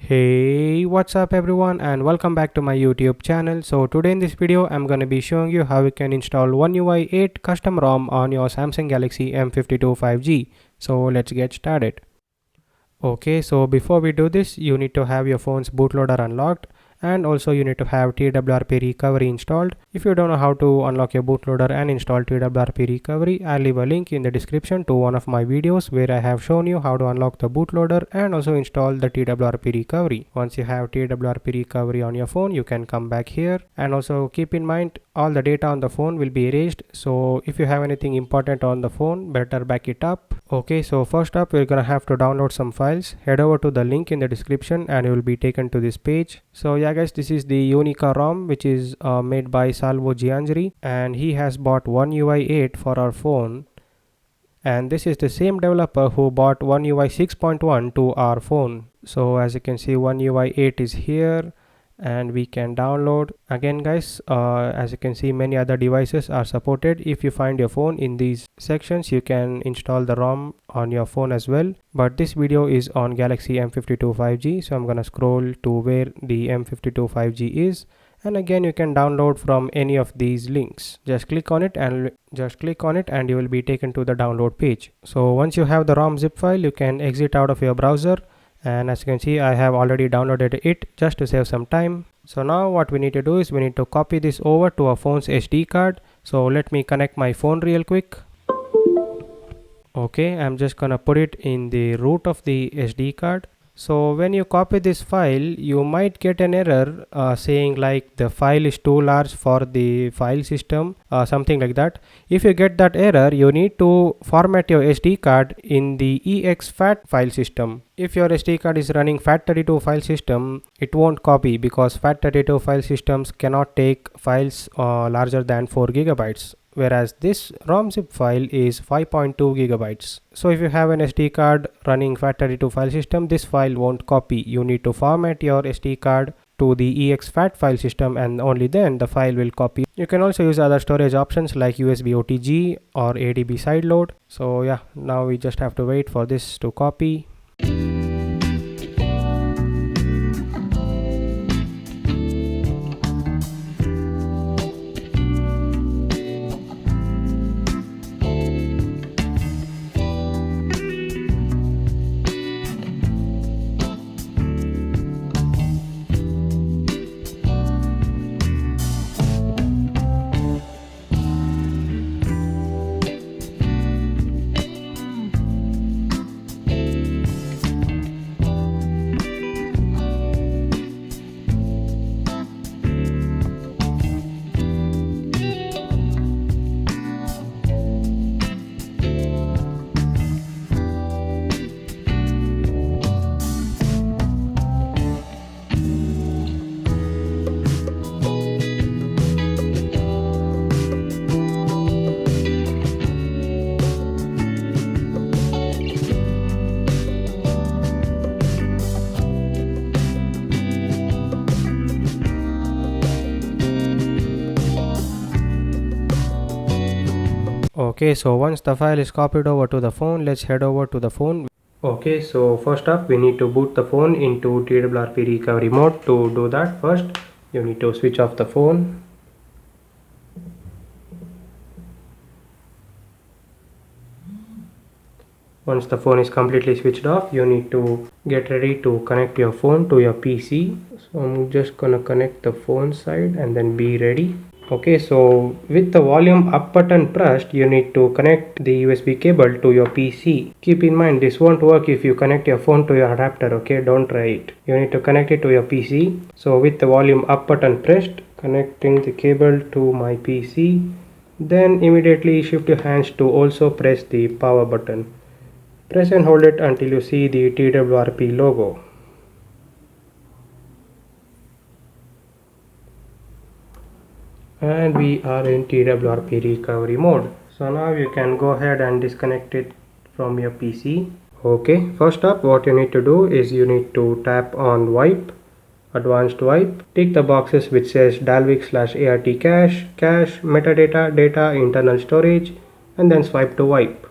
Hey, what's up everyone and welcome back to my YouTube channel. So today in this video I'm going to be showing you how you can install OneUI 8 custom ROM on your Samsung Galaxy M52 5G. So let's get started. Okay, so before we do this, you need to have your phone's bootloader unlocked, and also you need to have TWRP recovery installed. If you don't know how to unlock your bootloader and install TWRP recovery, I'll leave a link in the description to one of my videos where I have shown you how to unlock the bootloader and also install the TWRP recovery. Once you have TWRP recovery on your phone, you can come back here, and also keep in mind all the data on the phone will be erased. So if you have anything important on the phone, better back it up. Okay, so first up we're gonna have to download some files. Head over to the link in the description and you will be taken to this page. So yeah guys, this is the Unica ROM which is made by salvogiangri, and he has bought OneUI 8 for our phone, and this is the same developer who bought OneUI 6.1 to our phone. So as you can see, OneUI 8 is here and we can download. Again guys, as you can see, many other devices are supported. If you find your phone in these sections, you can install the ROM on your phone as well, but this video is on Galaxy M52 5G, so I'm gonna scroll to where the M52 5G is, and again you can download from any of these links. Just click on it and you will be taken to the download page. So once you have the ROM zip file, you can exit out of your browser, and as you can see, I have already downloaded it just to save some time. So now what we need to do is we need to copy this over to our phone's SD card. So let me connect my phone real quick. Okay, I'm just gonna put it in the root of the SD card. So when you copy this file, you might get an error saying like the file is too large for the file system, something like that. If you get that error, you need to format your SD card in the exFAT file system. If your SD card is running FAT32 file system, it won't copy because FAT32 file systems cannot take files larger than 4 gigabytes. Whereas this ROM zip file is 5.2 gigabytes. So if you have an SD card running FAT32 file system, this file won't copy. You need to format your SD card to the exFAT file system, and only then the file will copy. You can also use other storage options like USB OTG or ADB sideload. So yeah, now we just have to wait for this to copy. Okay, so once the file is copied over to the phone, let's head over to the phone. Okay, so first up we need to boot the phone into TWRP recovery mode. To do that, first you need to switch off the phone. Once the phone is completely switched off, you need to get ready to connect your phone to your PC. So I'm just gonna connect the phone side and then be ready. Okay, so with the volume up button pressed, you need to connect the USB cable to your PC. Keep in mind, this won't work if you connect your phone to your adapter, okay? Don't try it. You need to connect it to your PC. So with the volume up button pressed, connecting the cable to my PC, then immediately shift your hands to also press the power button. Press and hold it until you see the TWRP logo. And we are in TWRP recovery mode. So now you can go ahead and disconnect it from your PC. Okay, first up what you need to do is you need to tap on wipe, advanced wipe, tick the boxes which says dalvik/art cache, metadata, data, internal storage, and then swipe to wipe.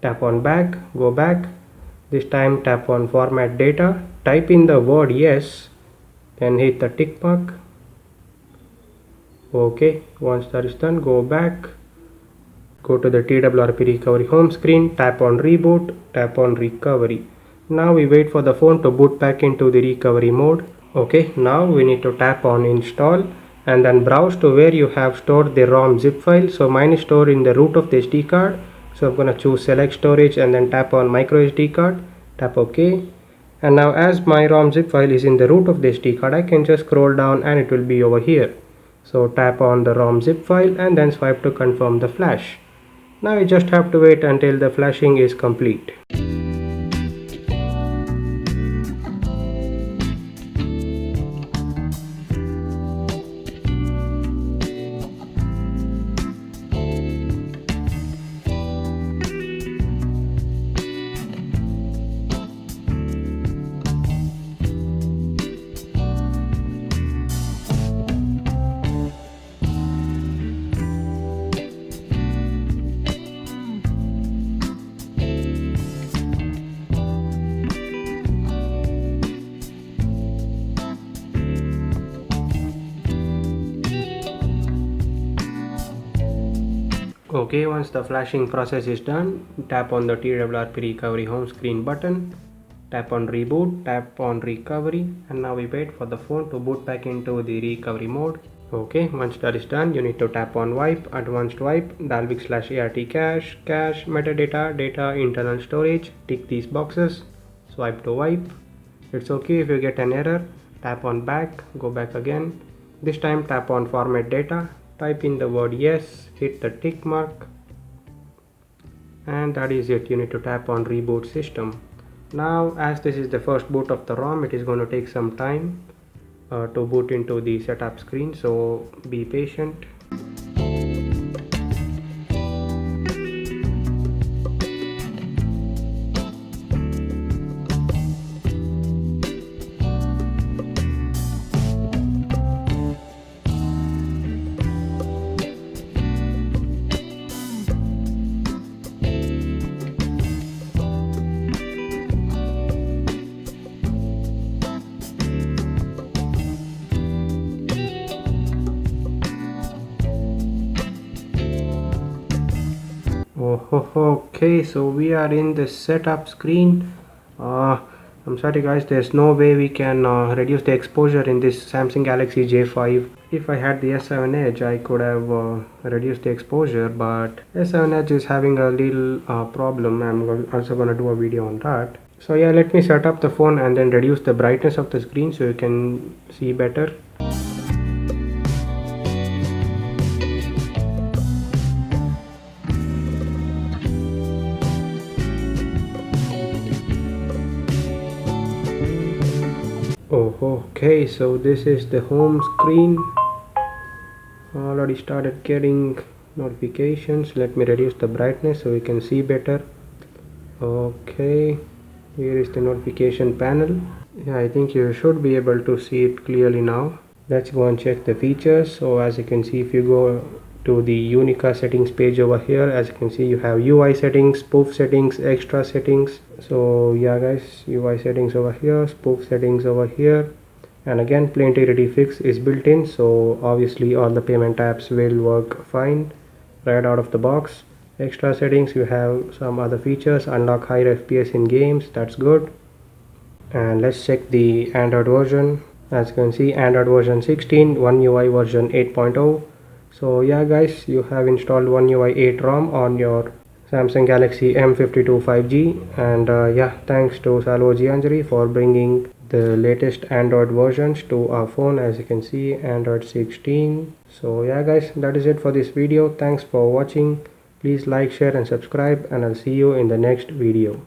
Tap on back, go back. This time tap on format data, type in the word yes, then hit the tick mark. Okay, once that is done, go back, go to the TWRP recovery home screen, tap on reboot, tap on recovery. Now we wait for the phone to boot back into the recovery mode. Okay, now we need to tap on install and then browse to where you have stored the ROM zip file. So mine is stored in the root of the SD card. So I'm going to choose select storage and then tap on micro SD card, tap OK. And now as my ROM zip file is in the root of the SD card, I can just scroll down and it will be over here. So tap on the ROM zip file and then swipe to confirm the flash. Now you just have to wait until the flashing is complete. Okay, once the flashing process is done, tap on the TWRP recovery home screen button, tap on reboot, tap on recovery, and now we wait for the phone to boot back into the recovery mode. Okay, once that is done, you need to tap on wipe, advanced wipe, dalvik/art cache, cache, metadata, data, internal storage, tick these boxes, swipe to wipe. It's okay if you get an error, tap on back, go back again. This time tap on format data, type in the word yes, hit the tick mark, and that is it. You need to tap on reboot system. Now as this is the first boot of the ROM, it is going to take some time to boot into the setup screen, so be patient. Okay, so we are in the setup screen. I'm sorry guys, there's no way we can reduce the exposure in this Samsung Galaxy J5. If I had the S7 Edge, I could have reduced the exposure, but S7 Edge is having a little problem. I'm also going to do a video on that. So yeah, let me set up the phone and then reduce the brightness of the screen so you can see better. Okay, so this is the home screen. Already started getting notifications. Let me reduce the brightness so we can see better. Okay, here is the notification panel. Yeah, I think you should be able to see it clearly now. Let's go and check the features. So as you can see, if you go to the Unica settings page over here, as you can see, you have UI settings, spoof settings, extra settings. So yeah guys, UI settings over here, spoof settings over here, and again play integrity fix is built in, so obviously all the payment apps will work fine right out of the box. Extra settings, you have some other features, unlock higher FPS in games, that's good. And let's check the Android version. As you can see, Android version 16, OneUI version 8.0. So yeah guys, you have installed OneUI 8 ROM on your Samsung Galaxy M52 5G, and yeah, thanks to salvogiangri for bringing the latest Android versions to our phone. As you can see, Android 16. So yeah guys, that is it for this video. Thanks for watching. Please like, share and subscribe, and I'll see you in the next video.